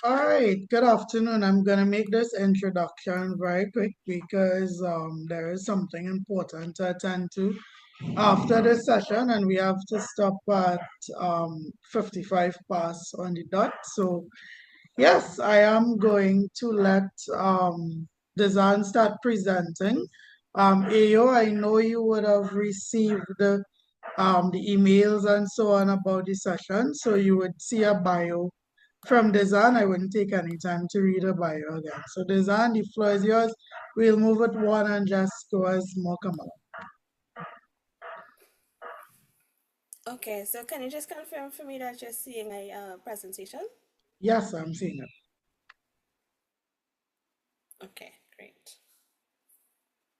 All right, good afternoon. I'm going to make this introduction very quick because there is something important to attend to after this session, and we have to stop at 55 past on the dot. So, yes, I am going to let Dezan start presenting. Ayo, I know you would have received the emails and so on about the session, so you would see a bio from Desan. I wouldn't take any time to read a bio again. So Desan, the floor is yours. We'll move it one and just go as more come along. Okay, so can you just confirm for me that you're seeing my presentation? Yes, I'm seeing it. Okay, great.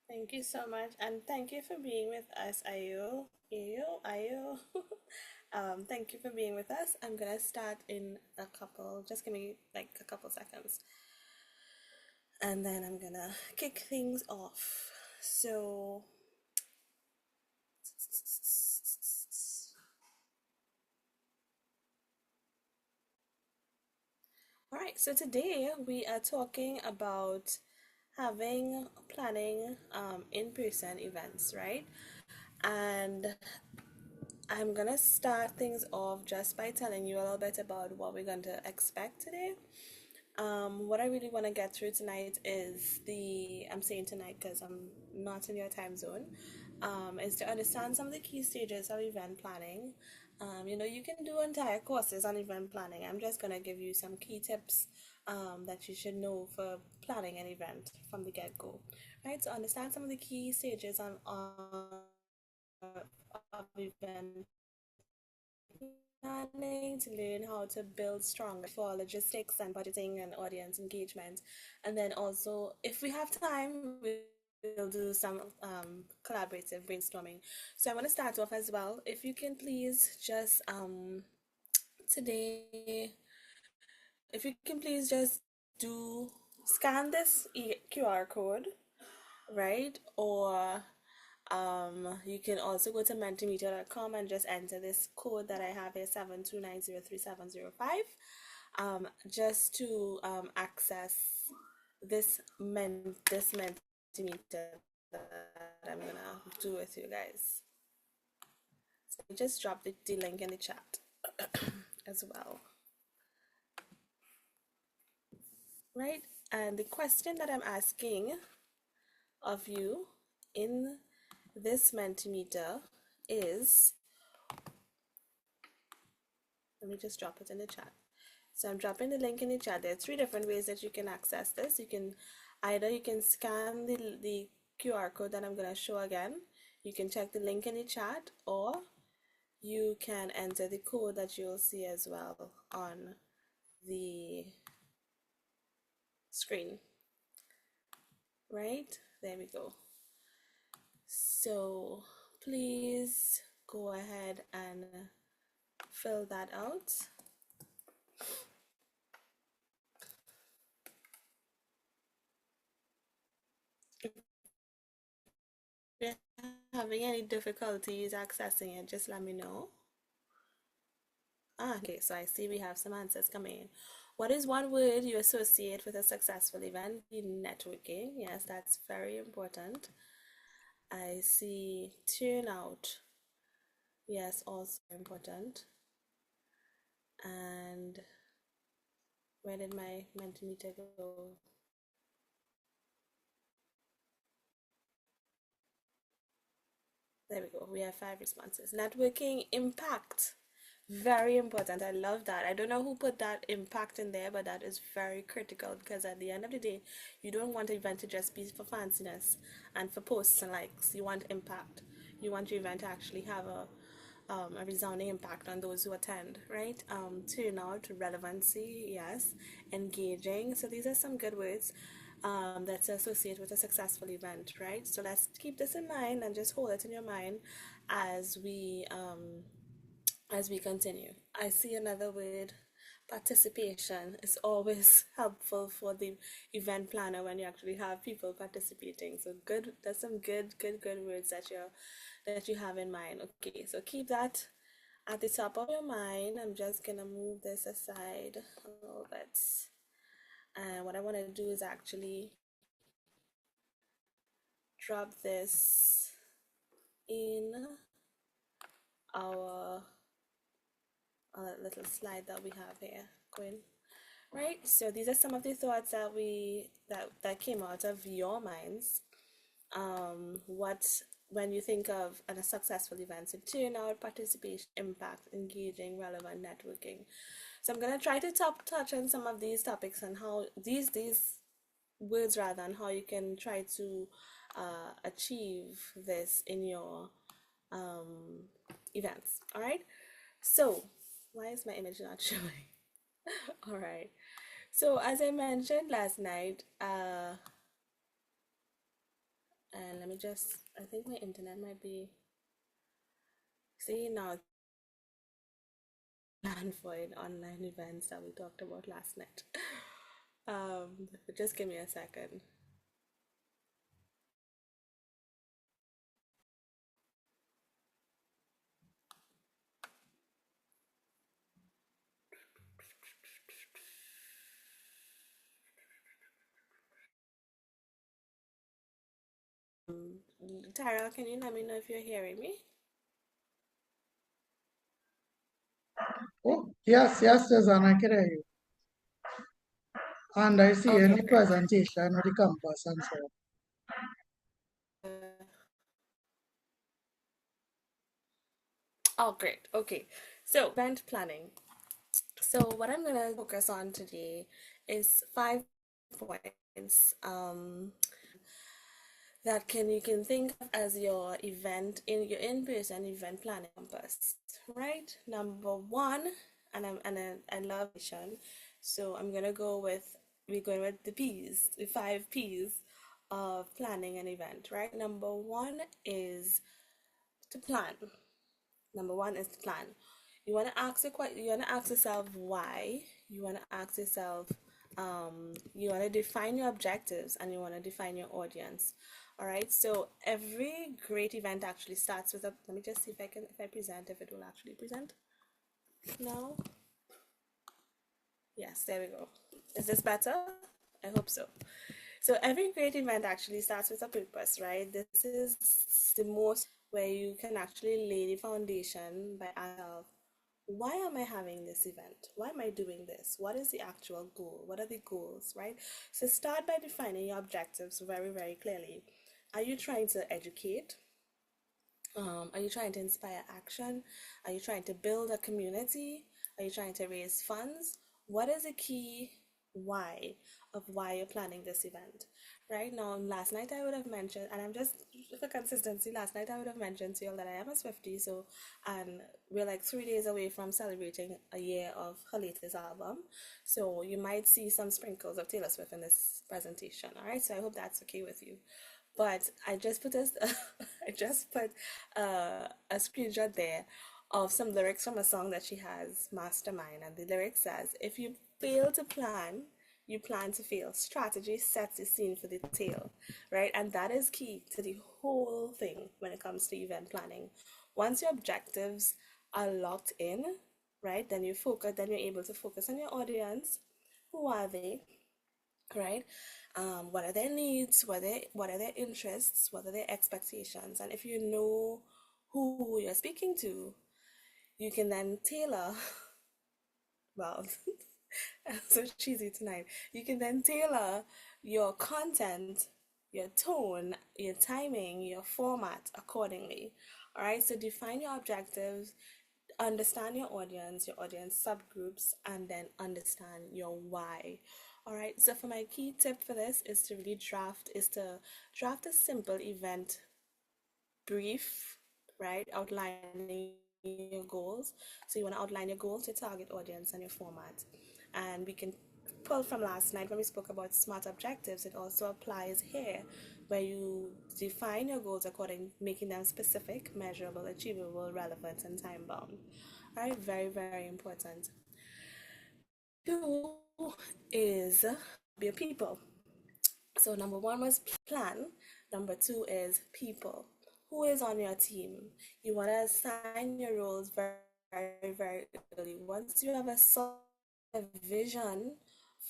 Thank you so much, and thank you for being with us, Ayo. Ayo. Thank you for being with us. I'm gonna start in a couple, just give me like a couple seconds, and then I'm gonna kick things off. So, all right, so today we are talking about having planning in-person events, right? And I'm gonna start things off just by telling you a little bit about what we're going to expect today. What I really want to get through tonight is I'm saying tonight because I'm not in your time zone, is to understand some of the key stages of event planning. You can do entire courses on event planning. I'm just going to give you some key tips that you should know for planning an event from the get-go. Right, so understand some of the key stages of event planning to learn how to build stronger for logistics and budgeting and audience engagement. And then also, if we have time, we'll do some collaborative brainstorming. So I want to start off as well. If you can please just today, if you can please just do scan this QR code, right? Or you can also go to mentimeter.com and just enter this code that I have here, 729037005, just to access this Mentimeter that I'm gonna do with you guys. So I just dropped the link in the chat as well, right? And the question that I'm asking of you in this Mentimeter is, let me just drop it in the chat. So I'm dropping the link in the chat. There are three different ways that you can access this. You can scan the QR code that I'm going to show again. You can check the link in the chat, or you can enter the code that you'll see as well on the screen. Right? There we go. So please go ahead and fill that out. If you're having any difficulties accessing it, just let me know. Okay, so I see we have some answers coming in. What is one word you associate with a successful event? Networking. Yes, that's very important. I see turnout. Yes, also important. And where did my Mentimeter go? There we go. We have 5 responses. Networking, impact. Very important. I love that. I don't know who put that impact in there, but that is very critical because at the end of the day, you don't want an event to just be for fanciness and for posts and likes. You want impact. You want your event to actually have a resounding impact on those who attend, right? Turnout, relevancy, yes, engaging. So these are some good words that's associated with a successful event, right? So let's keep this in mind and just hold it in your mind as we continue. I see another word. Participation is always helpful for the event planner when you actually have people participating. So good, that's some good words that you have in mind. Okay, so keep that At the top of your mind, I'm just gonna move this aside a little bit. And what I want to do is actually drop this in our little slide that we have here, Quinn. Right. So these are some of the thoughts that that came out of your minds. What when you think of a successful event, so turnout, participation, impact, engaging, relevant, networking. So I'm gonna try to touch on some of these topics and how these words rather, and how you can try to achieve this in your um, events. All right. So why is my image not showing? All right. So as I mentioned last night, and let me just, I think my internet might be, see now it's planned for in online events that we talked about last night. But just give me a second. Tara, can you let me know if you're hearing me? Oh, yes, yes, Susan, I can hear you. And I see Okay, any great. presentation with the compass and so on. Oh, great. Okay. So, event planning. So, what I'm going to focus on today is 5 points that can you can think of as your event in your in-person event planning compass, right? Number one, I love vision, so I'm gonna go with we're going with the P's, the 5 P's of planning an event, right? Number one is to plan. Number one is to plan. You want to ask yourself why. You want to ask yourself, you want to define your objectives and you want to define your audience. All right. So every great event actually starts with a. Let me just see if I can if I present if it will actually present. No. Yes. There we go. Is this better? I hope so. So every great event actually starts with a purpose, right? This is the most where you can actually lay the foundation by asking, why am I having this event? Why am I doing this? What is the actual goal? What are the goals, right? So start by defining your objectives very, very clearly. Are you trying to educate? Are you trying to inspire action? Are you trying to build a community? Are you trying to raise funds? What is the key why of why you're planning this event? Right now, last night I would have mentioned, and I'm just for consistency, last night I would have mentioned to you all that I am a Swiftie, so and we're like 3 days away from celebrating a year of her latest album. So you might see some sprinkles of Taylor Swift in this presentation. All right, so I hope that's okay with you. But I just put a, I just put a screenshot there of some lyrics from a song that she has, Mastermind, and the lyric says, "If you fail to plan, you plan to fail. Strategy sets the scene for the tale," right? And that is key to the whole thing when it comes to event planning. Once your objectives are locked in, right, then you focus, then you're able to focus on your audience. Who are they? Right? What are their needs? What are their interests? What are their expectations? And if you know who you're speaking to, you can then tailor, well, I'm so cheesy tonight. You can then tailor your content, your tone, your timing, your format accordingly. All right, so define your objectives, understand your audience subgroups, and then understand your why. All right, so for my key tip for this is to really draft a simple event brief, right? Outlining your goals. So you want to outline your goals, your target audience, and your format. And we can pull from last night when we spoke about smart objectives. It also applies here, where you define your goals according, making them specific, measurable, achievable, relevant, and time bound. All right, very, very important. Two is be a people. So number one was plan. Number two is people. Who is on your team? You want to assign your roles very very, very early. Once you have a solid vision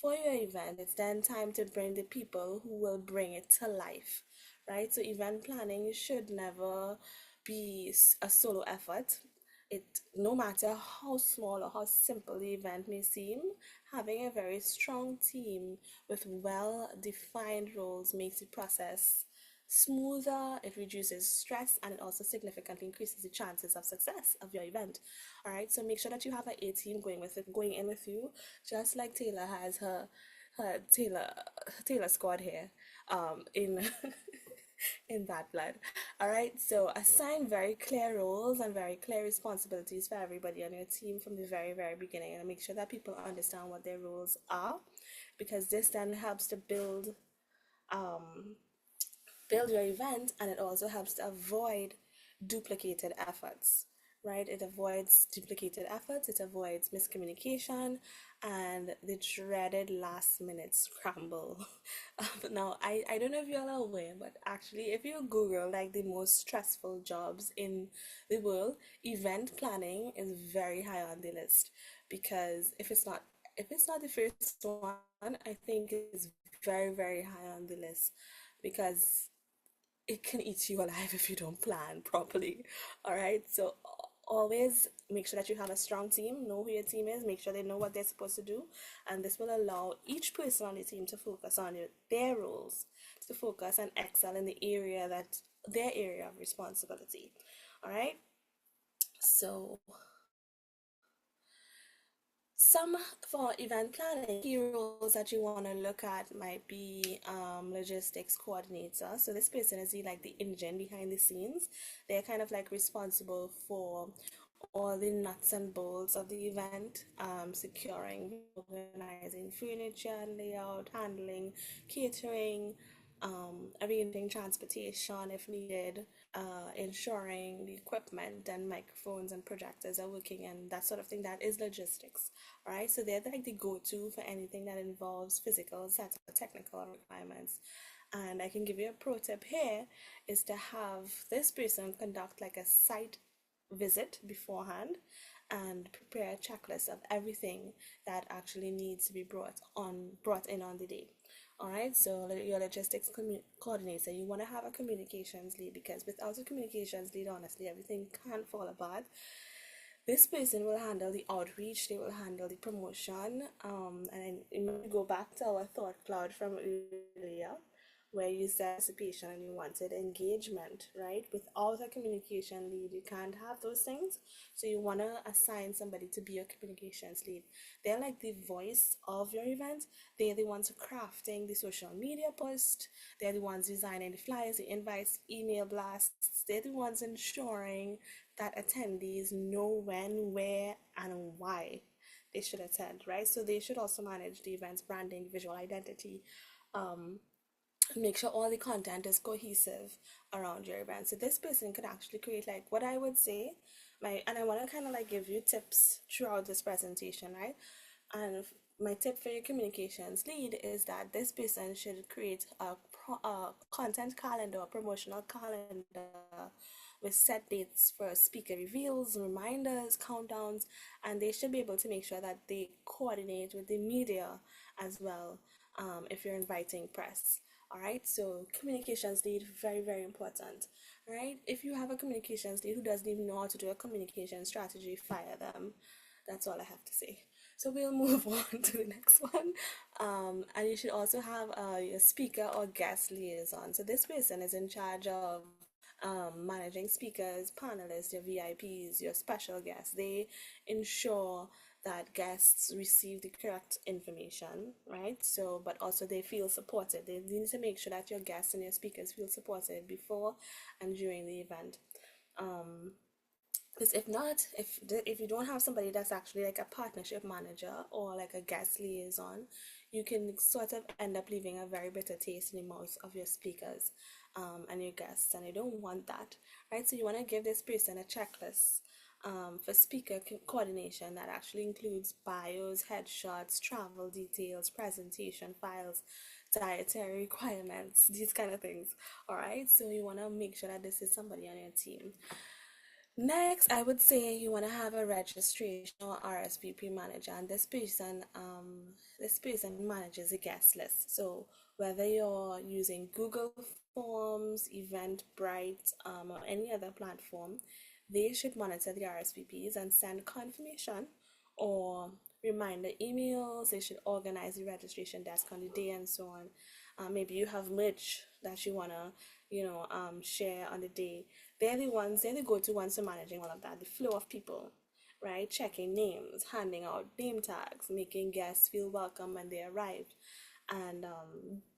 for your event, it's then time to bring the people who will bring it to life, right? So event planning should never be a solo effort. It, no matter how small or how simple the event may seem, having a very strong team with well defined roles makes the process smoother, it reduces stress, and it also significantly increases the chances of success of your event. All right, so make sure that you have a team going in with you, just like Taylor has her Taylor squad here, in in that blood. All right, so assign very clear roles and very clear responsibilities for everybody on your team from the very, very beginning, and make sure that people understand what their roles are, because this then helps to um, build your event, and it also helps to avoid duplicated efforts, right? It avoids duplicated efforts, it avoids miscommunication and the dreaded last minute scramble. Now, I don't know if you're aware, but actually, if you Google like the most stressful jobs in the world, event planning is very high on the list, because if it's not the first one, I think it's very, very high on the list, because it can eat you alive if you don't plan properly. All right, so always make sure that you have a strong team, know who your team is, make sure they know what they're supposed to do, and this will allow each person on the team to focus on their roles, to focus and excel in the area that their area of responsibility. All right, so some for event planning, key roles that you want to look at might be logistics coordinator. So this person is like the engine behind the scenes. They're kind of like responsible for all the nuts and bolts of the event, securing, organizing furniture and layout, handling catering, arranging transportation if needed, ensuring the equipment and microphones and projectors are working and that sort of thing. That is logistics, right? So they're like the go-to for anything that involves physical, technical requirements. And I can give you a pro tip here is to have this person conduct like a site visit beforehand and prepare a checklist of everything that actually needs to be brought in on the day. All right, so your logistics coordinator, you want to have a communications lead, because without a communications lead, honestly, everything can fall apart. This person will handle the outreach, they will handle the promotion, and then you go back to our thought cloud from earlier, where you said participation and you wanted engagement, right? Without a communication lead, you can't have those things. So you want to assign somebody to be your communications lead. They're like the voice of your event. They're the ones crafting the social media post. They're the ones designing the flyers, the invites, email blasts. They're the ones ensuring that attendees know when, where, and why they should attend, right? So they should also manage the event's branding, visual identity, um, make sure all the content is cohesive around your event. So this person could actually create like what I would say, and I want to kind of like give you tips throughout this presentation, right? And my tip for your communications lead is that this person should create a content calendar, a promotional calendar with set dates for speaker reveals, reminders, countdowns, and they should be able to make sure that they coordinate with the media as well, if you're inviting press. All right, so communications lead, very, very important. All right, if you have a communications lead who doesn't even know how to do a communication strategy, fire them. That's all I have to say. So we'll move on to the next one. And you should also have a speaker or guest liaison. So this person is in charge of managing speakers, panelists, your VIPs, your special guests. They ensure that guests receive the correct information, right? So, but also they feel supported. They need to make sure that your guests and your speakers feel supported before and during the event. Um, because if not, if you don't have somebody that's actually like a partnership manager or like a guest liaison, you can sort of end up leaving a very bitter taste in the mouth of your speakers, and your guests, and you don't want that, right? So you want to give this person a checklist, for speaker coordination that actually includes bios, headshots, travel details, presentation files, dietary requirements, these kind of things. All right, so you want to make sure that this is somebody on your team. Next, I would say you want to have a registration or RSVP manager, and this person manages a guest list. So whether you're using Google Forms, Eventbrite, or any other platform, they should monitor the RSVPs and send confirmation or reminder emails. They should organize the registration desk on the day and so on. Maybe you have merch that you wanna, share on the day. They're the go-to ones for managing all of that, the flow of people, right? Checking names, handing out name tags, making guests feel welcome when they arrive, and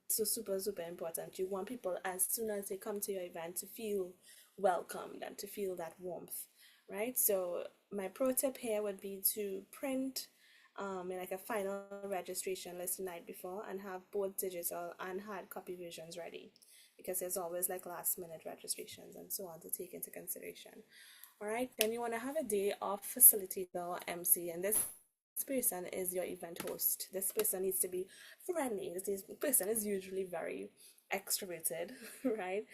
so super super important. You want people as soon as they come to your event to feel welcomed and to feel that warmth, right? So my pro tip here would be to print like a final registration list the night before and have both digital and hard copy versions ready, because there's always like last minute registrations and so on to take into consideration. All right, then you want to have a day of facilitator or MC, and this person is your event host. This person needs to be friendly. This person is usually very extroverted, right?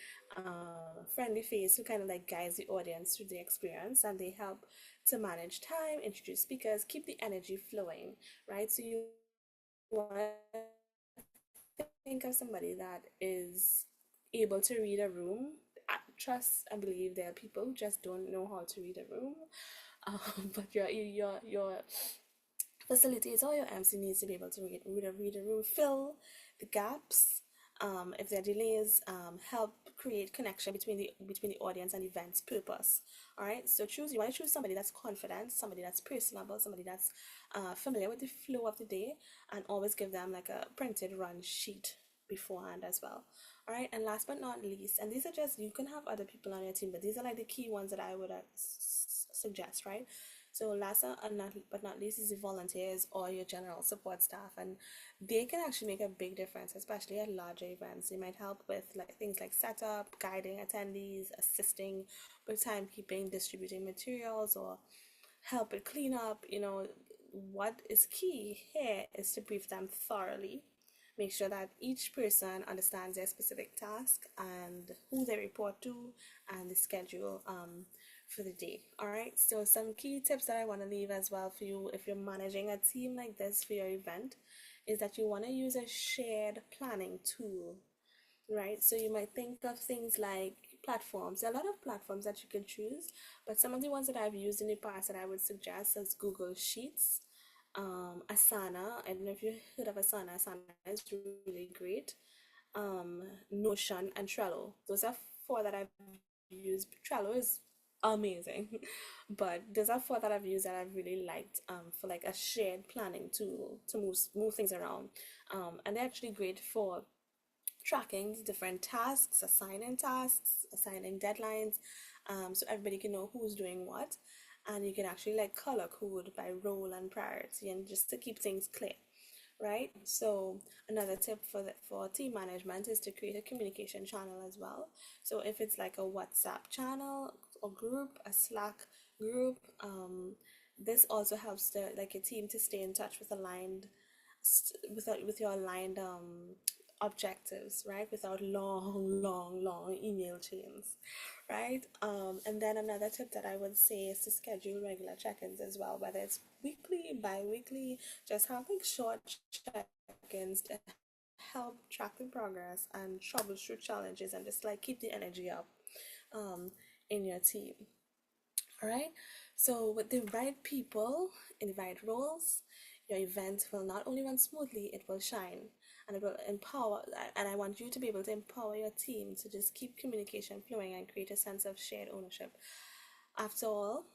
Friendly face who kind of like guides the audience through the experience, and they help to manage time, introduce speakers, keep the energy flowing, right? So you want to think of somebody that is able to read a room. Trust and believe there are people who just don't know how to read a room, but your facilitator or your MC needs to be able to read a room, fill the gaps. If there are delays, help create connection between the audience and event's purpose. All right, so you want to choose somebody that's confident, somebody that's personable, somebody that's familiar with the flow of the day, and always give them like a printed run sheet beforehand as well. All right, and last but not least, and these are just, you can have other people on your team, but these are like the key ones that I would suggest, right? So last but not least is the volunteers or your general support staff, and they can actually make a big difference, especially at larger events. They might help with like things like setup, guiding attendees, assisting with timekeeping, distributing materials, or help with cleanup. What is key here is to brief them thoroughly. Make sure that each person understands their specific task and who they report to and the schedule for the day. All right. So some key tips that I want to leave as well for you if you're managing a team like this for your event is that you want to use a shared planning tool, right? So you might think of things like platforms. There are a lot of platforms that you can choose, but some of the ones that I've used in the past that I would suggest is Google Sheets, Asana. I don't know if you heard of Asana. Asana is really great. Notion and Trello. Those are four that I've used. Trello is amazing, but those are four that I've used that I've really liked for like a shared planning tool to move things around. And they're actually great for tracking different tasks, assigning deadlines, so everybody can know who's doing what, and you can actually like color code by role and priority, and just to keep things clear, right? So another tip for team management is to create a communication channel as well. So if it's like a WhatsApp channel or group, a Slack group, this also helps the like a team to stay in touch with with your aligned objectives, right? Without long email chains, right? And then another tip that I would say is to schedule regular check-ins as well, whether it's weekly, bi-weekly. Just have like short check-ins to help track the progress and troubleshoot challenges, and just like keep the energy up um, in your team. All right. So with the right people in the right roles, your event will not only run smoothly, it will shine, and it will empower. And I want you to be able to empower your team to just keep communication flowing and create a sense of shared ownership. After all,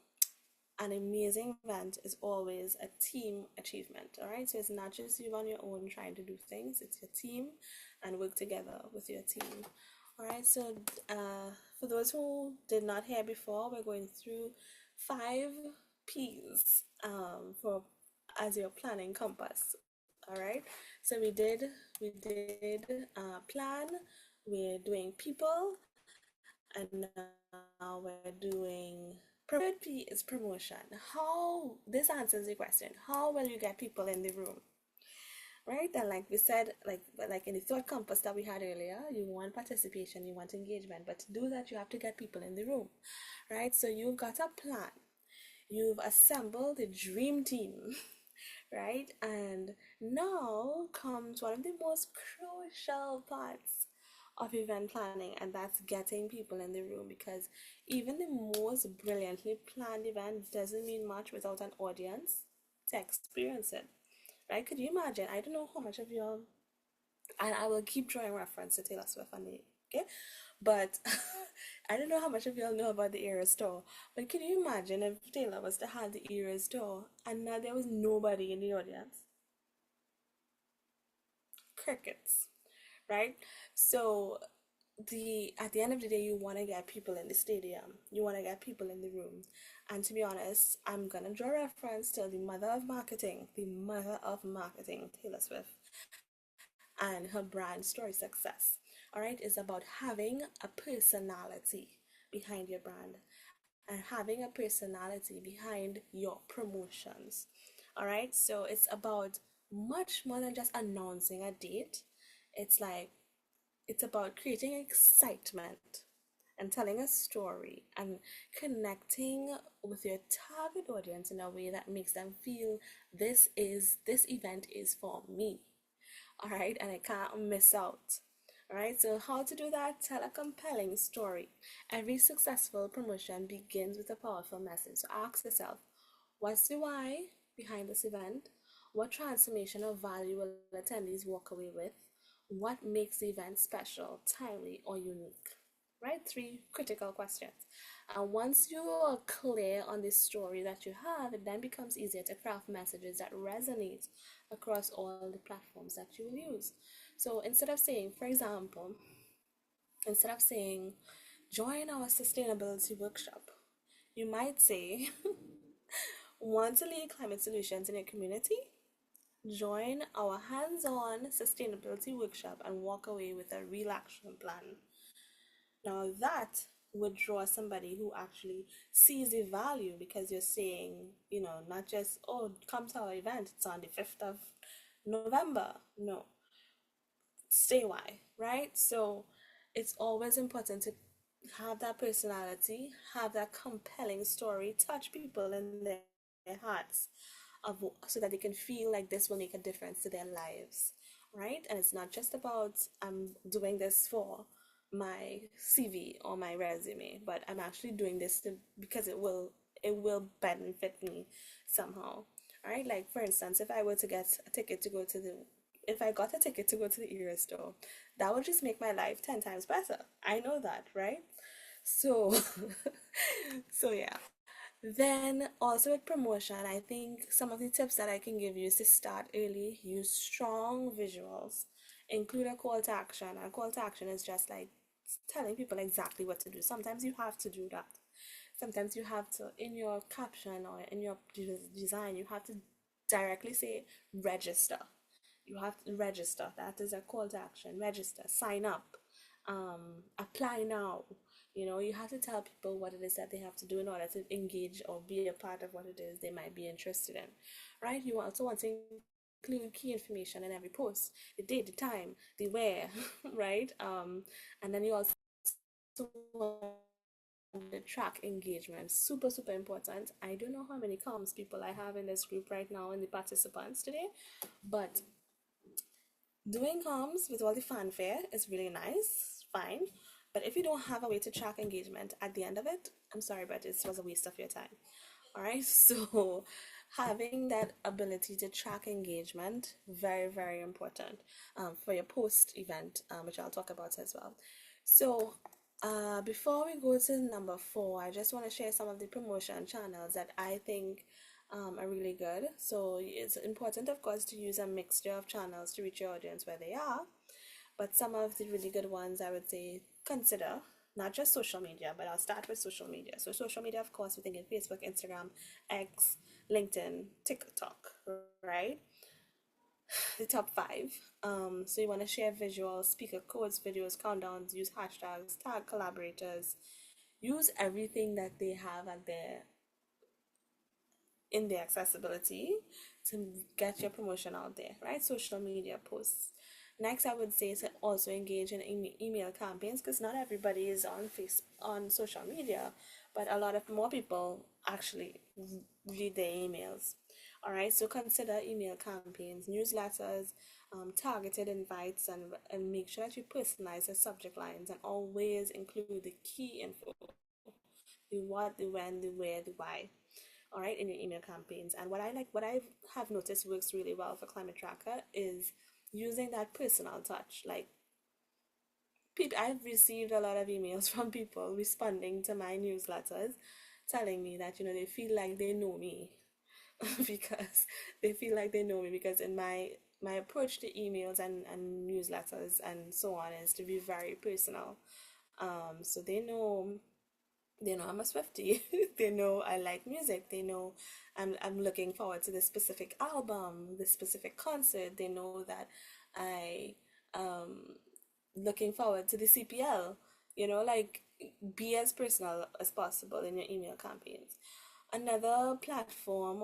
an amazing event is always a team achievement. All right. So it's not just you on your own trying to do things, it's your team, and work together with your team. All right. So for those who did not hear before, we're going through 5 P's for as your planning compass. All right. So we did plan, we're doing people, and now we're doing promotion. The third P is promotion. How this answers the question, how will you get people in the room? right? And like we said, like in the third compass that we had earlier, you want participation, you want engagement, but to do that, you have to get people in the room, right? So you've got a plan, you've assembled the dream team, right? And now comes one of the most crucial parts of event planning, and that's getting people in the room, because even the most brilliantly planned event doesn't mean much without an audience to experience it, right? Could you imagine? I don't know how much of y'all, and I will keep drawing reference to Taylor Swift and the, okay, but I don't know how much of y'all know about the Eras tour, but can you imagine if Taylor was to have the Eras tour and now there was nobody in the audience? Crickets, right? So the at the end of the day, you want to get people in the stadium, you want to get people in the room. And to be honest, I'm gonna draw reference to the mother of marketing, Taylor Swift, and her brand story success. All right, is about having a personality behind your brand and having a personality behind your promotions. All right, so it's about much more than just announcing a date. It's like it's about creating excitement and telling a story and connecting with your target audience in a way that makes them feel this event is for me. All right, and I can't miss out. All right, so how to do that? Tell a compelling story. Every successful promotion begins with a powerful message. So ask yourself, what's the why behind this event? What transformation or value will attendees walk away with? What makes the event special, timely, or unique? Right? Three critical questions. And once you are clear on this story that you have, it then becomes easier to craft messages that resonate across all the platforms that you will use. So instead of saying, join our sustainability workshop, you might say, want to lead climate solutions in your community? Join our hands on sustainability workshop and walk away with a real action plan. Now, that would draw somebody who actually sees the value, because you're saying, not just, oh, come to our event, it's on the 5th of November. No, stay why, right? So it's always important to have that personality, have that compelling story, touch people in their hearts, so that they can feel like this will make a difference to their lives, right? And it's not just about I'm doing this for my CV or my resume, but I'm actually doing this because it will benefit me somehow. All right, like for instance, if I got a ticket to go to the Eras store, that would just make my life 10 times better. I know that, right? So, so yeah. Then also with promotion, I think some of the tips that I can give you is to start early, use strong visuals, include a call to action. A call to action is just like telling people exactly what to do. Sometimes you have to do that. Sometimes you have to, in your caption or in your design, you have to directly say register. You have to register. That is a call to action. Register, sign up, apply now. You have to tell people what it is that they have to do in order to engage or be a part of what it is they might be interested in, right? You also want to include key information in every post: the date, the time, the where, right? And then you also want to track engagement. Super important. I don't know how many comms people I have in this group right now in the participants today, but doing comms with all the fanfare is really nice, fine. But if you don't have a way to track engagement at the end of it, I'm sorry, but it was a waste of your time. All right, so having that ability to track engagement, very, very important for your post event, which I'll talk about as well. So, before we go to number four, I just want to share some of the promotion channels that I think are really good. So, it's important, of course, to use a mixture of channels to reach your audience where they are. But some of the really good ones I would say consider, not just social media, but I'll start with social media. So social media, of course, we think in Facebook, Instagram, X, LinkedIn, TikTok, right? The top five. So you want to share visuals, speaker quotes, videos, countdowns, use hashtags, tag collaborators, use everything that they have at their in their accessibility to get your promotion out there, right? Social media posts. Next, I would say to also engage in email campaigns, because not everybody is on on social media, but a lot of more people actually read their emails. All right, so consider email campaigns, newsletters, targeted invites, and make sure that you personalize the subject lines and always include the key info, the what, the when, the where, the why, all right, in your email campaigns. And what I have noticed works really well for Climate Tracker is using that personal touch. Like, people, I've received a lot of emails from people responding to my newsletters, telling me that they feel like they know me because they feel like they know me because in my approach to emails and newsletters and so on is to be very personal. So they know I'm a Swiftie. They know I like music. They know I'm looking forward to this specific album, this specific concert. They know that I looking forward to the CPL. Like, be as personal as possible in your email campaigns. Another platform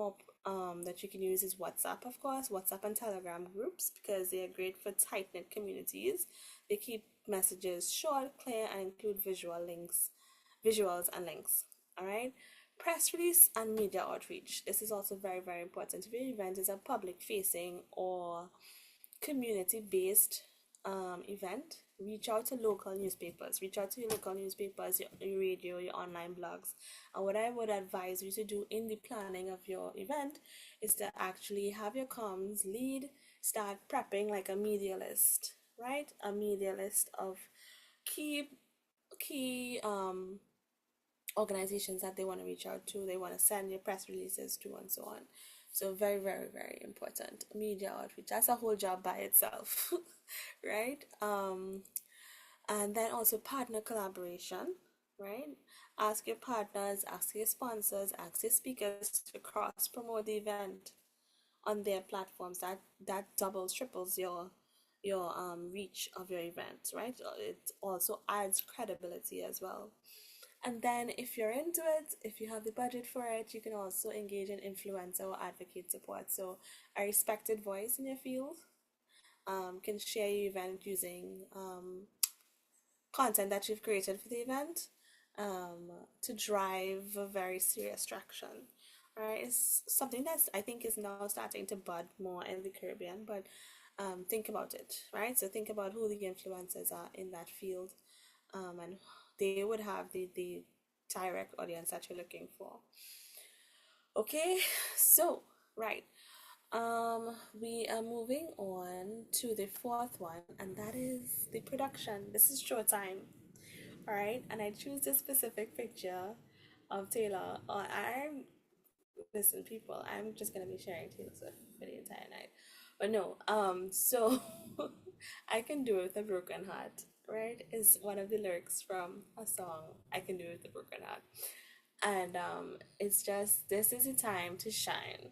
that you can use is WhatsApp, of course, WhatsApp and Telegram groups, because they are great for tight knit communities. They keep messages short, clear, and include visuals and links. All right. Press release and media outreach. This is also very, very important. If your event is a public facing or community based event, reach out to local newspapers, reach out to your local newspapers, your radio, your online blogs. And what I would advise you to do in the planning of your event is to actually have your comms lead, start prepping like a media list, right? A media list of key key organizations that they want to reach out to, they want to send your press releases to, and so on. So very, very, very important. Media outreach. That's a whole job by itself, right? And then also partner collaboration, right? Ask your partners, ask your sponsors, ask your speakers to cross promote the event on their platforms. That doubles, triples your reach of your event, right? It also adds credibility as well. And then, if you're into it, if you have the budget for it, you can also engage in influencer or advocate support. So, a respected voice in your field can share your event using content that you've created for the event to drive a very serious traction. Right, it's something that's I think is now starting to bud more in the Caribbean, but think about it, right? So think about who the influencers are in that field, and they would have the direct audience that you're looking for. Okay, so right, we are moving on to the fourth one, and that is the production. This is showtime, all right, and I choose this specific picture of Taylor. I'm listen, people, I'm just gonna be sharing Taylor Swift for the entire night. But no, so I can do it with a broken heart, right? Is one of the lyrics from a song, I Can Do It with a Broken Heart. And it's just this is a time to shine,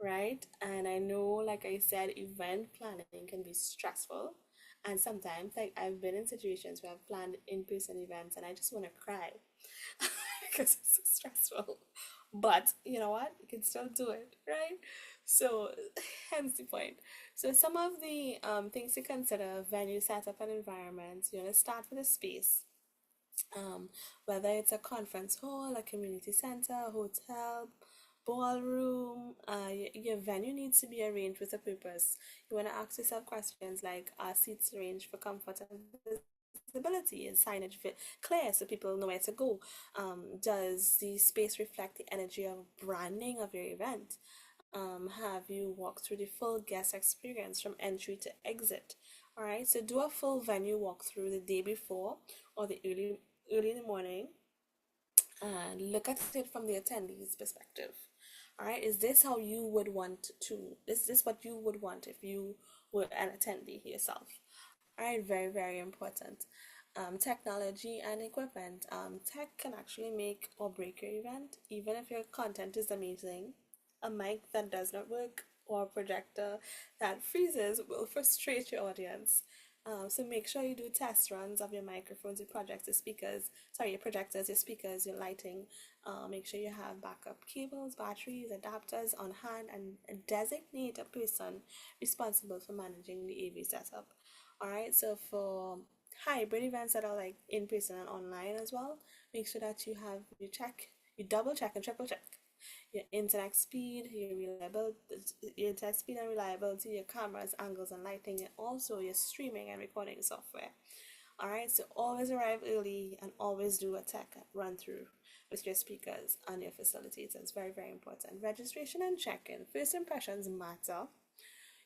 right? And I know, like I said, event planning can be stressful. And sometimes, like, I've been in situations where I've planned in-person events and I just want to cry because it's so stressful. But you know what? You can still do it, right? So, hence the point. So, some of the things to consider: venue setup and environment. You want to start with a space, um, whether it's a conference hall, a community center, a hotel, ballroom. Your venue needs to be arranged with a purpose. You want to ask yourself questions like: are seats arranged for comfort and visibility? Is signage clear so people know where to go? Does the space reflect the energy of branding of your event? Have you walked through the full guest experience from entry to exit? All right, so do a full venue walkthrough the day before or the early in the morning, and look at it from the attendee's perspective. All right, is this how you would want to? Is this what you would want if you were an attendee yourself? All right, very, very important. Technology and equipment. Tech can actually make or break your event, even if your content is amazing. A mic that does not work or a projector that freezes will frustrate your audience. So make sure you do test runs of your microphones, your projectors, your speakers, your projectors, your speakers, your lighting, Make sure you have backup cables, batteries, adapters on hand, and designate a person responsible for managing the AV setup. All right, so for hybrid events that are like in person and online as well, make sure that you double check and triple check your internet speed, your internet speed and reliability, your cameras, angles, and lighting, and also your streaming and recording software. All right, so always arrive early and always do a tech run through with your speakers and your facilitators. It's very, very important. Registration and check in. First impressions matter.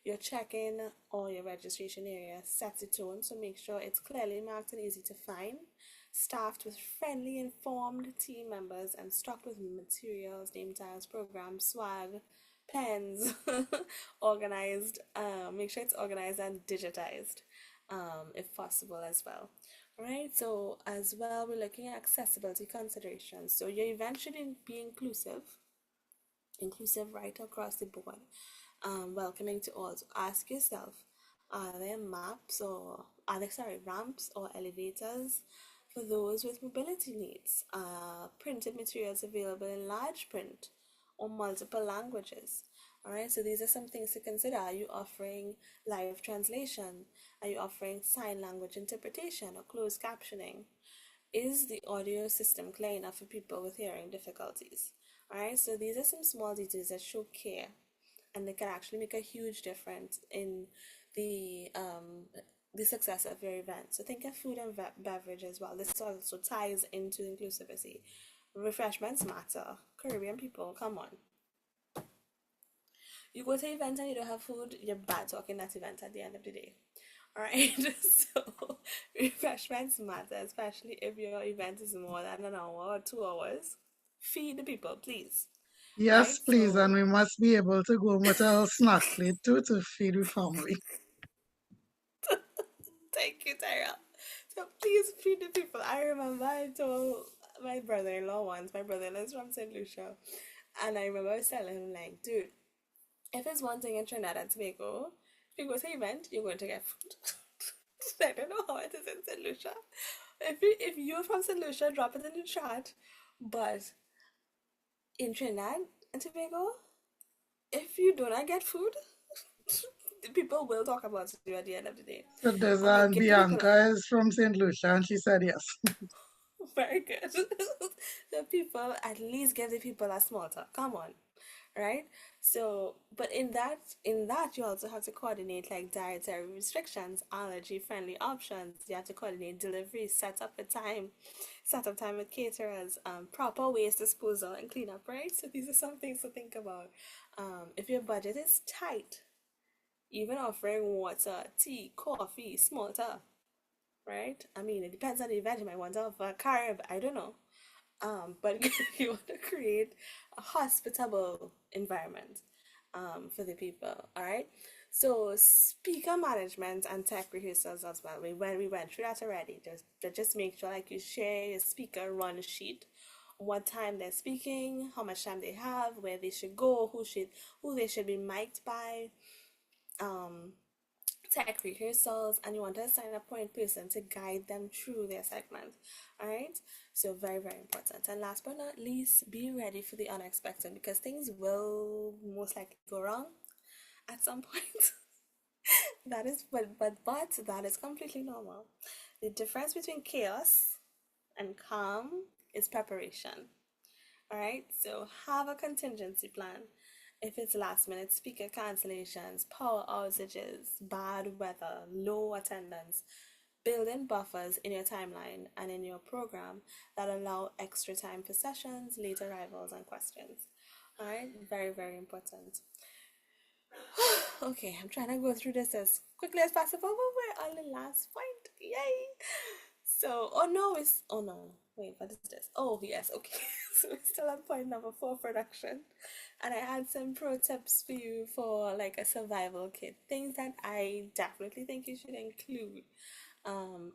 Your check-in or your registration area sets the tone, so make sure it's clearly marked and easy to find. Staffed with friendly, informed team members and stocked with materials, name tags, programs, swag, pens, organized. Make sure it's organized and digitized, if possible as well. All right. So as well, we're looking at accessibility considerations. So your event should be inclusive right across the board, welcoming to all. So ask yourself, are there ramps or elevators for those with mobility needs? Printed materials available in large print or multiple languages. All right, so these are some things to consider. Are you offering live translation? Are you offering sign language interpretation or closed captioning? Is the audio system clear enough for people with hearing difficulties? All right, so these are some small details that show care, and they can actually make a huge difference in the um, the success of your event. So think of food and beverage as well. This also ties into inclusivity. Refreshments matter. Caribbean people, come on. You go to an event and you don't have food, you're bad talking that event at the end of the day. All right, so refreshments matter, especially if your event is more than an hour or 2 hours. Feed the people, please. Right? Yes, please, and So we must be able to go with a snack plate too to feed the family. thank you, Tara. So please feed the people. I remember I told my brother-in-law once. My brother-in-law is from St. Lucia, and I remember I was telling him like, dude, if it's one thing in Trinidad and Tobago, if you go to an event, you're going to get food. I don't know how it is in St. Lucia. If you're from St. Lucia, drop it in the chat. But in Trinidad and Tobago, if you do not get food, people will talk about you at the end of the day. So there's I'm like, give the people Bianca is from St. Lucia, and she said yes. very good. The people at least give the people a small talk. Come on, right? So, but in that you also have to coordinate like dietary restrictions, allergy friendly options. You have to coordinate delivery, set up time with caterers, proper waste disposal and cleanup, right? So these are some things to think about. If your budget is tight, even offering water, tea, coffee, small talk, right? I mean, it depends on the event. You might want to offer a carb, I don't know. But you want to create a hospitable environment for the people, all right? So speaker management and tech rehearsals as well. We went through that already. Just make sure like you share your speaker run sheet, what time they're speaking, how much time they have, where they should go, who they should be mic'd by, um, tech rehearsals, and you want to assign a point person to guide them through their segment. All right, so very, very important. And last but not least, be ready for the unexpected, because things will most likely go wrong at some point. That is but that is completely normal. The difference between chaos and calm is preparation. All right, so have a contingency plan. If it's last minute speaker cancellations, power outages, bad weather, low attendance, build in buffers in your timeline and in your program that allow extra time for sessions, late arrivals, and questions. All right, very, very important. Okay, I'm trying to go through this as quickly as possible, but we're on the last point. Yay! So, oh no, wait, what is this? Oh, yes, okay. So we're still at point number 4, production. And I had some pro tips for you for like a survival kit, things that I definitely think you should include. Um,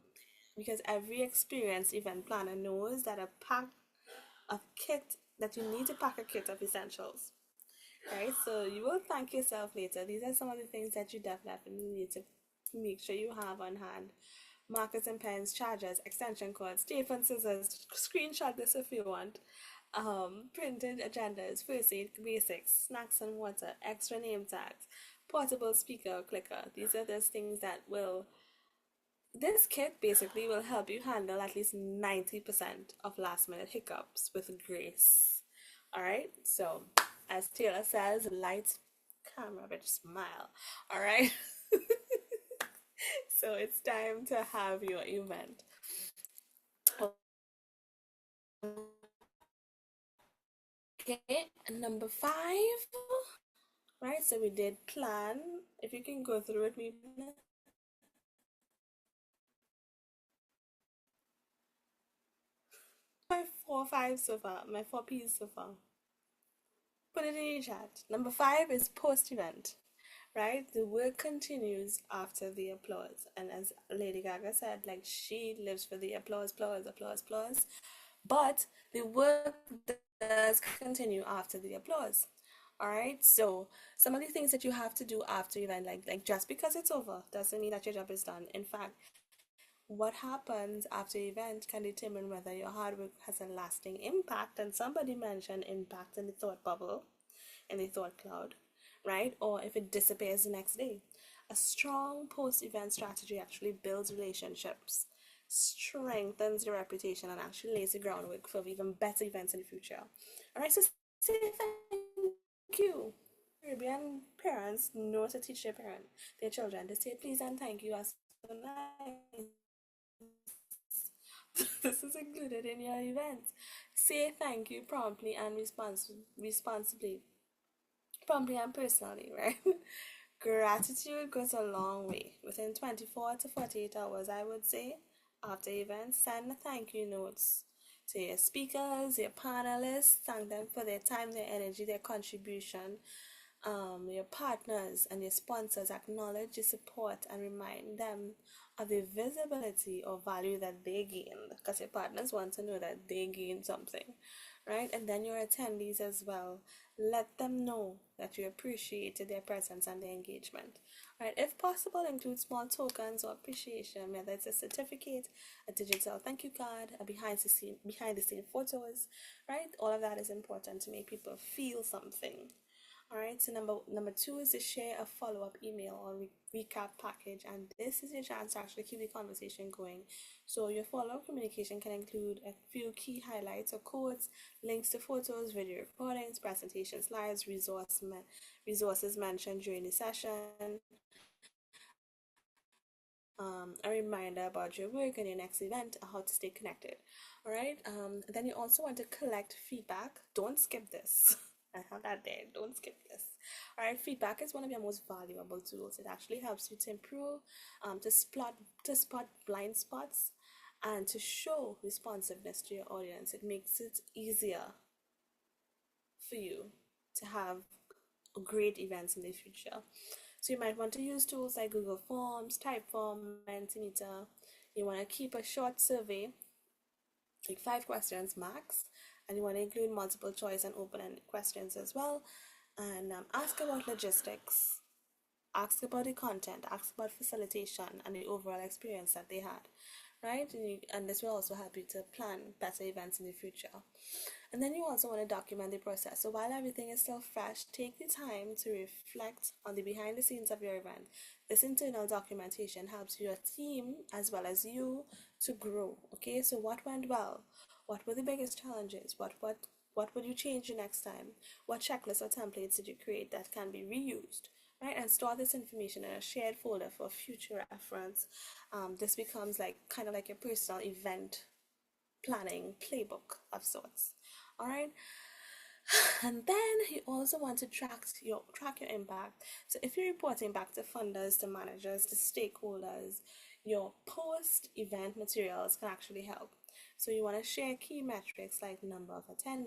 because every experienced event planner knows that a kit that you need to pack a kit of essentials. Right, so you will thank yourself later. These are some of the things that you definitely need to make sure you have on hand: markers and pens, chargers, extension cords, tape and scissors. Screenshot this if you want. Printed agendas, first aid basics, snacks and water, extra name tags, portable speaker clicker. These are those things that will, this kit basically will help you handle at least 90% of last minute hiccups with grace. All right, so as Taylor says, light, camera, bitch, smile. All right, so it's time to have your event. Okay, number five, right? So we did plan. If you can go through it, maybe my four five so far, my four P's so far. Put it in your chat. Number five is post event, right? The work continues after the applause. And as Lady Gaga said, like she lives for the applause, applause, applause, applause. But the work does continue after the applause. All right. So some of the things that you have to do after event, like just because it's over, doesn't mean that your job is done. In fact, what happens after event can determine whether your hard work has a lasting impact. And somebody mentioned impact in the thought bubble, in the thought cloud, right? Or if it disappears the next day. A strong post event strategy actually builds relationships, strengthens your reputation, and actually lays the groundwork for even better events in the future. All right, so say thank you. Caribbean parents know to teach their children. They say please and thank you are so nice. This is included in your event. Say thank you promptly and responsibly, promptly and personally, right? Gratitude goes a long way. Within 24 to 48 hours, I would say, after events, send thank you notes to your speakers, your panelists, thank them for their time, their energy, their contribution. Your partners and your sponsors acknowledge your support and remind them of the visibility or value that they gained, because your partners want to know that they gained something, right? And then your attendees as well, let them know that you appreciated their presence and their engagement, right? If possible, include small tokens or appreciation, whether it's a certificate, a digital thank you card, a behind the scene photos, right? All of that is important to make people feel something. All right, so number two is to share a follow-up email or recap package, and this is your chance to actually keep the conversation going. So your follow-up communication can include a few key highlights or quotes, links to photos, video recordings, presentation slides, resources mentioned during the session, a reminder about your work and your next event, how to stay connected. All right. Then you also want to collect feedback. Don't skip this. I have that there. Don't skip this. All right. Feedback is one of your most valuable tools. It actually helps you to improve, to spot blind spots, and to show responsiveness to your audience. It makes it easier for you to have great events in the future. So you might want to use tools like Google Forms, Typeform, Mentimeter. You want to keep a short survey, like 5 questions max, and you want to include multiple choice and open-ended questions as well. And ask about logistics, ask about the content, ask about facilitation and the overall experience that they had, right? And this will also help you to plan better events in the future. And then you also want to document the process. So while everything is still fresh, take the time to reflect on the behind the scenes of your event. This internal documentation helps your team as well as you to grow. Okay, so what went well? What were the biggest challenges? What would you change the next time? What checklists or templates did you create that can be reused? Right, and store this information in a shared folder for future reference. This becomes like kind of like your personal event planning playbook of sorts. All right, and then you also want to track your impact. So if you're reporting back to funders, to managers, to stakeholders, your post event materials can actually help. So you want to share key metrics like number of attendees,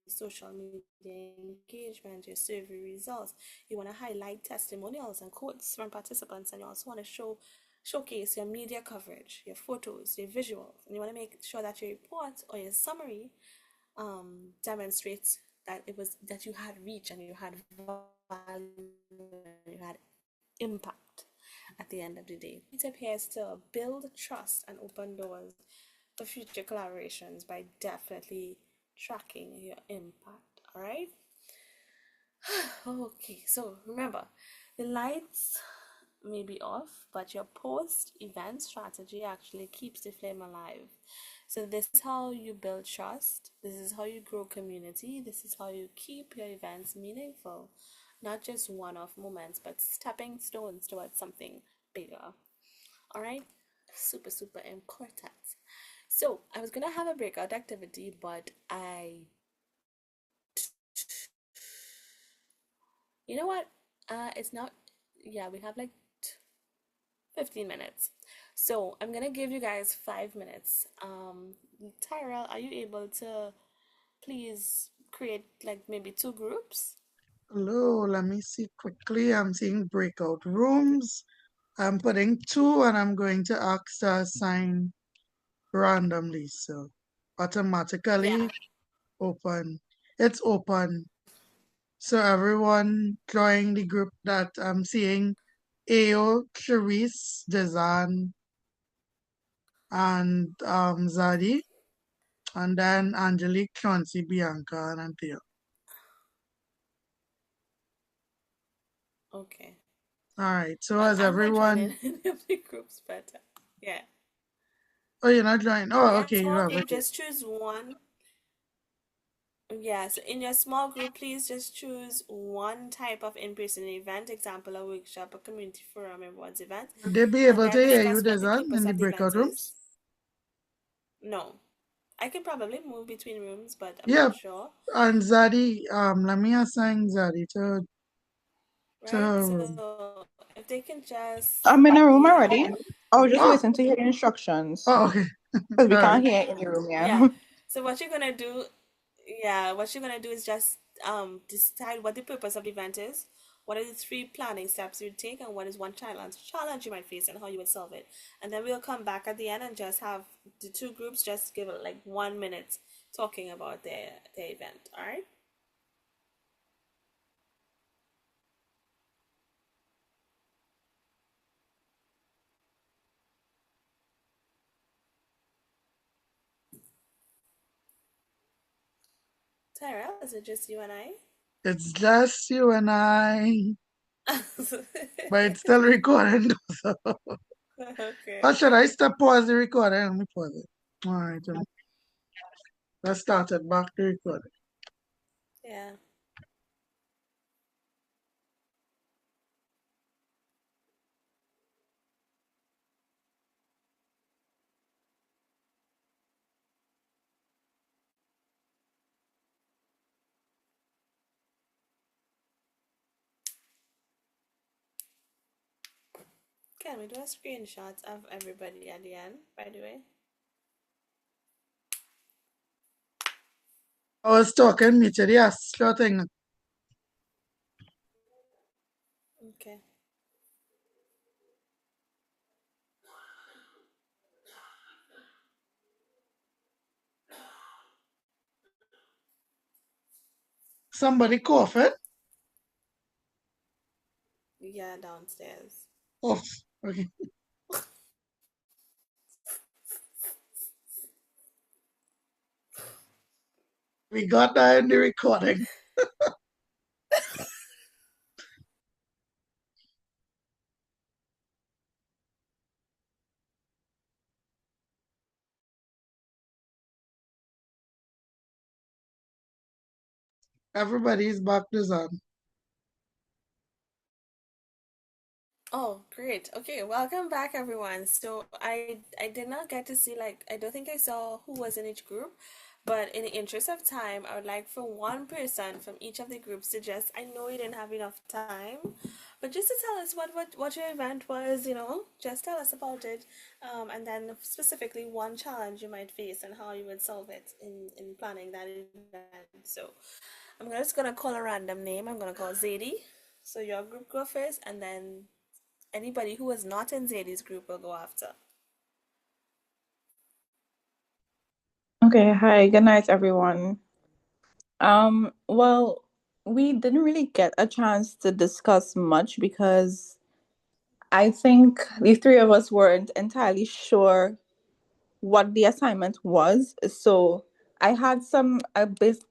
social media engagement, your survey results. You want to highlight testimonials and quotes from participants, and you also want to showcase your media coverage, your photos, your visuals, and you want to make sure that your report or your summary demonstrates that it was that you had reach and you had value and you had impact at the end of the day. It appears to build trust and open doors for future collaborations by definitely tracking your impact. All right. Okay, so remember, the lights may be off, but your post event strategy actually keeps the flame alive. So, this is how you build trust, this is how you grow community, this is how you keep your events meaningful. Not just one off moments, but stepping stones towards something bigger. All right, super, super important. So, I was gonna have a breakout activity, but you know what? It's not, yeah, we have like 15 minutes. So I'm gonna give you guys 5 minutes. Tyrell, are you able to please create like maybe two groups? Hello, let me see quickly. I'm seeing breakout rooms. I'm putting two and I'm going to ask to assign randomly. So Yeah. automatically open. It's open. So everyone join the group that I'm seeing Ayo, Charisse, Dezan, and Zadi, and then Angelique, Chauncey, Bianca, and Anthea. Okay. All right. So as I'm not everyone, joining any of the groups, but yeah. oh, you're not joining. Oh, Yeah, okay, you small have group, it. just choose one. Yeah, so in your small group, please just choose one type of in-person event, example, a workshop, a community forum, everyone's event, Would they be and able to then hear you, discuss what the Dezan, in purpose the of the breakout event rooms? is. No, I can probably move between rooms, but I'm Yeah, not sure, and Zadi, let me assign Zadi to right? her room. So if they can just, I'm in a room yeah, already. I was just Oh, waiting to hear the instructions oh, okay. because we All right. can't hear in the room yeah. yet. So what you're gonna do, yeah, what you're gonna do is just decide what the purpose of the event is. What are the three planning steps you'd take, and what is one challenge you might face, and how you would solve it. And then we'll come back at the end and just have the two groups just give it like 1 minute talking about their event. All right, Tyrell, is it just you and I? It's just you and I, but it's still recording. So, Okay. or should I stop pause the recording? Let me pause it. All right. Let's start it back to recording. Yeah. Can we do a screenshot of everybody at the end, by the way? I was talking me to the Astro thing. Okay. Somebody coughing? Yeah, downstairs. Oh, okay. We got that in the recording. Everybody's back to on. Oh, great. Okay, welcome back everyone. So I did not get to see like I don't think I saw who was in each group, but in the interest of time, I would like for one person from each of the groups to just I know you didn't have enough time, but just to tell us what your event was, just tell us about it. And then specifically one challenge you might face and how you would solve it in planning that event. So just gonna call a random name. I'm gonna call Zadie. So your group go first, and then anybody who was not in Zadie's group will go after. Okay, hi, good night, everyone. Well, we didn't really get a chance to discuss much because I think the three of us weren't entirely sure what the assignment was. So I had some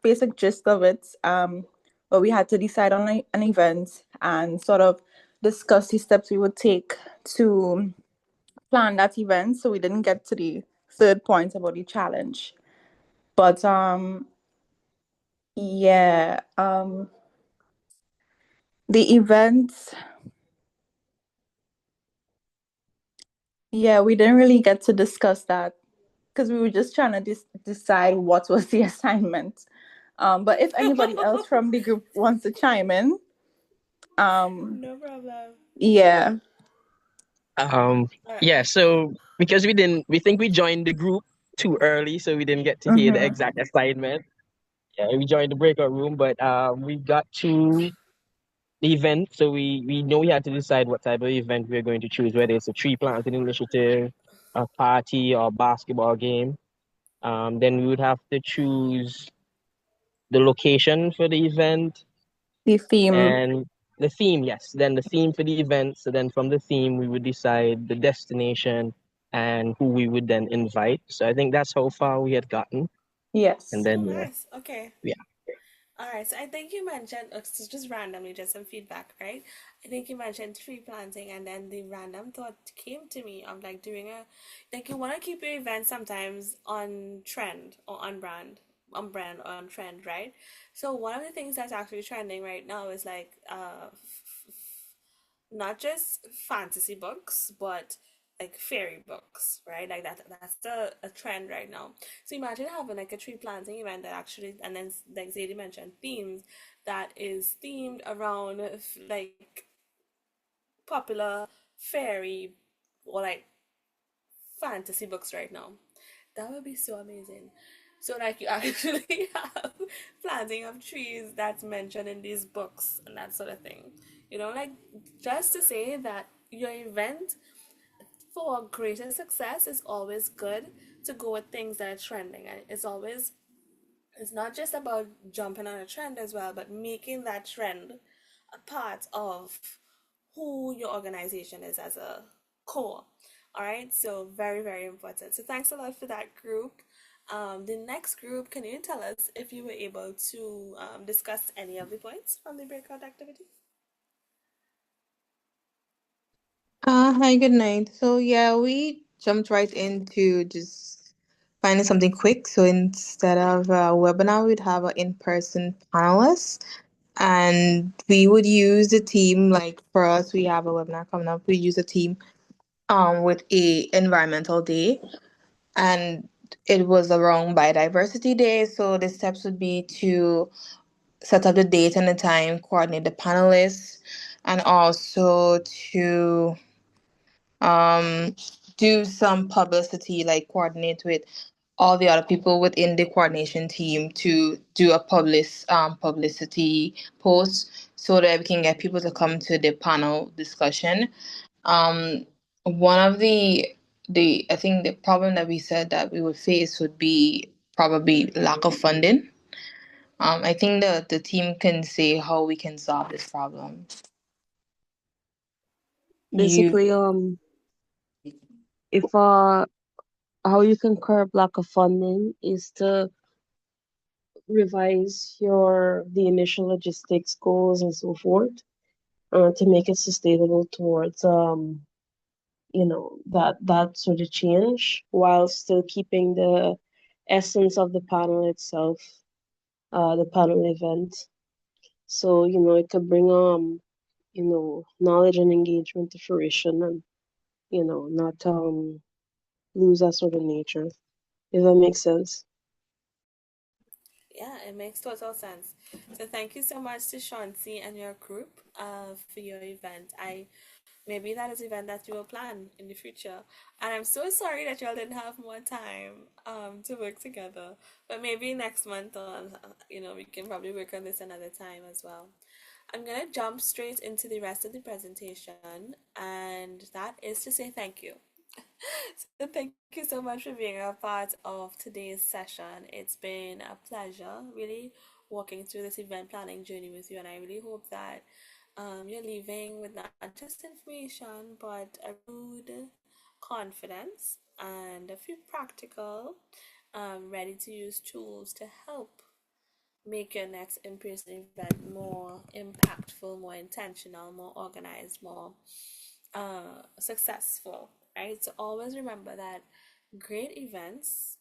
basic gist of it. Where we had to decide on an event and sort of discuss the steps we would take to plan that event. So we didn't get to the third point about the challenge. But yeah, the event, yeah, we didn't really get to discuss that because we were just trying to decide what was the assignment. But if anybody else from the group wants to chime in, um, No problem. yeah. Um, All right. yeah, so because we think we joined the group too early, so we didn't get to hear the Mm-hmm. exact assignment. Yeah, we joined the breakout room, but we got to the event, so we know we had to decide what type of event we are going to choose, whether it's a tree planting initiative, a party, or a basketball game. Then we would have to choose the location for the event The theme, and the theme. Yes, then the theme for the event. So then from the theme, we would decide the destination and who we would then invite. So I think that's how far we had gotten, and yes. Oh, then nice. Okay. yeah. All right, so I think you mentioned just randomly, just some feedback, right? I think you mentioned tree planting, and then the random thought came to me of like doing a, like you want to keep your event sometimes on trend or on brand or on trend, right? So one of the things that's actually trending right now is like not just fantasy books, but like fairy books, right? Like that's a trend right now. So imagine having like a tree planting event that actually, and then like Zadie mentioned, themes that is themed around like popular fairy or like fantasy books right now. That would be so amazing. So like you actually have planting of trees that's mentioned in these books and that sort of thing. Like just to say that your event for greater success is always good to go with things that are trending. And it's not just about jumping on a trend as well, but making that trend a part of who your organization is as a core. All right, so very, very important. So thanks a lot for that group. The next group, can you tell us if you were able to discuss any of the points from the breakout activity? Hi, good night. So yeah, we jumped right into just finding something quick. So instead of a webinar, we'd have an in-person panelist, and we would use the team. Like for us, we have a webinar coming up. We use a team with a environmental day, and it was around biodiversity day. So the steps would be to set up the date and the time, coordinate the panelists, and also to um do some publicity, like coordinate with all the other people within the coordination team to do a publicity post so that we can get people to come to the panel discussion. One of the I think the problem that we said that we would face would be probably lack of funding. I think the team can say how we can solve this problem. You Basically, if how you can curb lack of funding is to revise the initial logistics goals and so forth, to make it sustainable towards that sort of change while still keeping the essence of the panel itself, the panel event. So it could bring knowledge and engagement to fruition, and not lose that sort of nature, if that makes sense. Yeah, it makes total sense. So thank you so much to Shanti and your group for your event. I maybe that is an event that you will plan in the future. And I'm so sorry that y'all didn't have more time to work together. But maybe next month on we can probably work on this another time as well. I'm gonna jump straight into the rest of the presentation, and that is to say thank you. So thank you so much for being a part of today's session. It's been a pleasure really walking through this event planning journey with you, and I really hope that you're leaving with not just information but a renewed confidence and a few practical ready to use tools to help make your next in-person event more impactful, more intentional, more organized, more successful, right? So always remember that great events,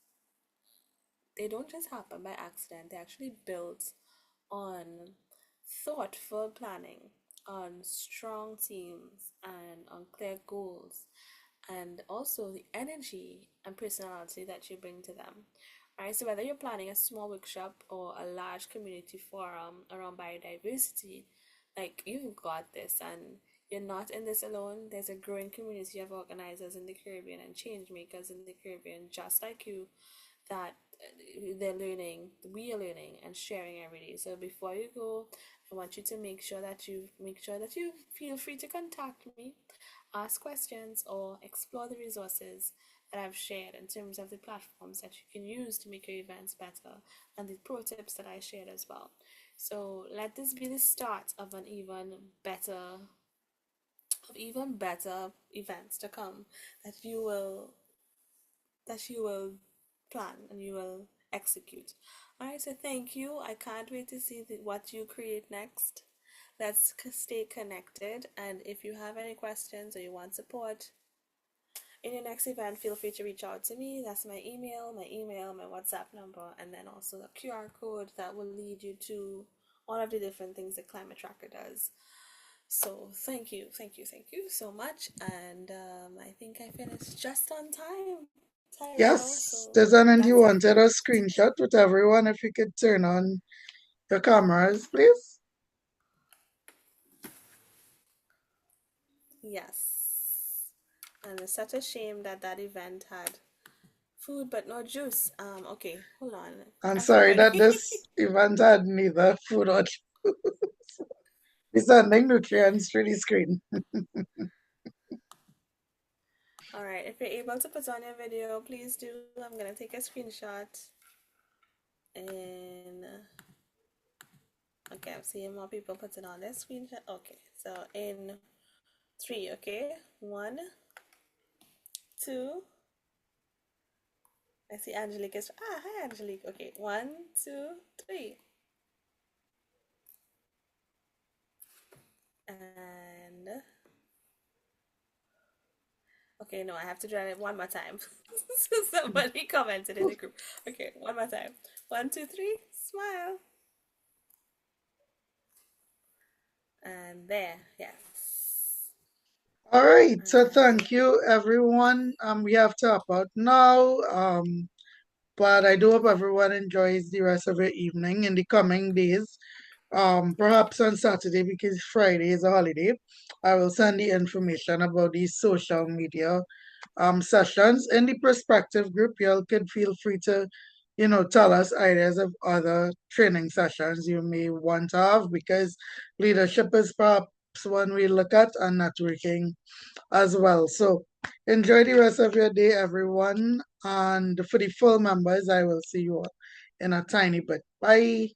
they don't just happen by accident. They're actually built on thoughtful planning, on strong teams, and on clear goals, and also the energy and personality that you bring to them. Right, so whether you're planning a small workshop or a large community forum around biodiversity, like you've got this, and you're not in this alone. There's a growing community of organizers in the Caribbean and change makers in the Caribbean, just like you, that they're learning, we are learning and sharing every day. So before you go, I want you to make sure that you feel free to contact me, ask questions, or explore the resources that I've shared in terms of the platforms that you can use to make your events better, and the pro tips that I shared as well. So let this be the start of even better events to come, that you will plan and you will execute. All right, so thank you. I can't wait to see what you create next. Let's stay connected. And if you have any questions or you want support in your next event, feel free to reach out to me. That's my email, my WhatsApp number, and then also the QR code that will lead you to all of the different things the Climate Tracker does. So thank you so much. And I think I finished just on time, Tyrell. So Yes, Desmond, that's you it for wanted me. a screenshot with everyone. If you could turn on your cameras, please. Yes. And it's such a shame that that event had food but no juice. Okay, hold on. I'm sorry Everybody. that this event had neither food or we're sending nutrients through the screen. All right, if you're able to put on your video, please do. I'm gonna take a screenshot. And okay, I'm seeing more people putting on their screenshot. Okay, so in three, okay? One, two. I see Angelique is. Hi Angelique. Okay, one, two, three. And okay, no, I have to try it one more time. So somebody commented in the group. Okay, one more time. One, two, three. Smile. And there, yes. All right, so And thank you, everyone. We have to up out now. But I do hope everyone enjoys the rest of your evening in the coming days. Perhaps on Saturday, because Friday is a holiday, I will send the information about these social media sessions in the perspective group. Y'all can feel free to, tell us ideas of other training sessions you may want to have, because leadership is perhaps one we look at, and networking as well. So enjoy the rest of your day, everyone. And for the full members, I will see you all in a tiny bit. Bye.